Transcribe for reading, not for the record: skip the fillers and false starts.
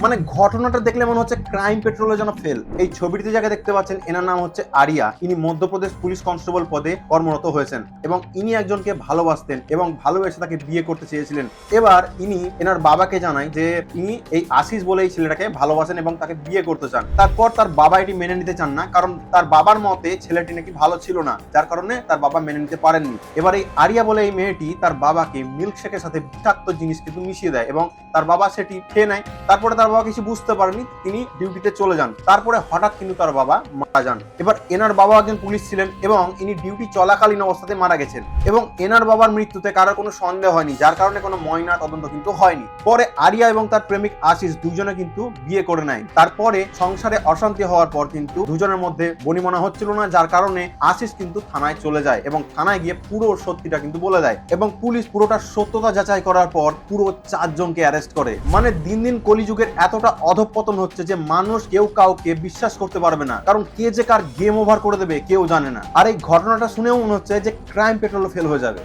মানে ঘটনাটা দেখলে মনে হচ্ছে ক্রাইম পেট্রোলে যেন ফেল। এই ছবিটিতে যাকে দেখতে পাচ্ছেন এনার নাম হচ্ছে আরিয়া। ইনি মধ্যপ্রদেশ পুলিশ কনস্টেবল পদে কর্মরত হয়েছেন এবং ইনি একজনকে ভালোবাসতেন এবং ভালোবেসে তাকে বিয়ে করতে চেয়েছিলেন। এবার ইনি এনার বাবাকে জানায় যে ইনি এই আশিস বলে এই ছেলেটাকে ভালোবাসেন এবং তাকে বিয়ে করতে চান। তারপর তার বাবা এটি মেনে নিতে চান না, কারণ তার বাবার মতে ছেলেটি নাকি ভালো ছিল না, যার কারণে তার বাবা মেনে নিতে পারেননি। এবার এই আরিয়া বলে এই মেয়েটি তার বাবাকে মিল্কশেকের সাথে বিষাক্ত জিনিস কিন্তু মিশিয়ে দেয় এবং তার বাবা সেটি খেয়ে নেয়। তারপরে তার বাবা কিছু বুঝতে পারেনি, তিনি ডিউটিতে চলে যান। তারপরে হঠাৎ কিন্তু তার বাবা মারা যান। এবার এনার বাবা একজন পুলিশ ছিলেন এবং ইনি ডিউটি চলাকালীন অবস্থাতে মারা গেছেন এবং এনার বাবার মৃত্যুতে কারোর কোনো সন্দেহ হয়নি, যার কারণে কোনো ময়না তদন্ত কিন্তু হয়নি। পরে আরিয়া এবং তার প্রেমিক আশিস দুজনে কিন্তু বিয়ে করে নেয়। তারপরে সংসারে অশান্তি হওয়ার পর কিন্তু দুজনের মধ্যে বনিমনা হচ্ছিল না, যার কারণে আশিস কিন্তু থানায় চলে যায় এবং থানায় গিয়ে পুরো সত্যিটা কিন্তু বলে দেয় এবং পুলিশ পুরোটা সত্যতা যাচাই করার পর পুরো 4 জনকে অ্যারেস্ট করে। মানে দিন দিন কলিযুগের এতটা অধঃপতন হচ্ছে যে মানুষ কেউ কাউকে বিশ্বাস করতে পারবে না, কারণ কে যে কার গেম ওভার করে দেবে কেউ জানে না। আর এই ঘটনাটা শুনেও মনে হচ্ছে যে ক্রাইম পেট্রোল ফেল হয়ে যাবে।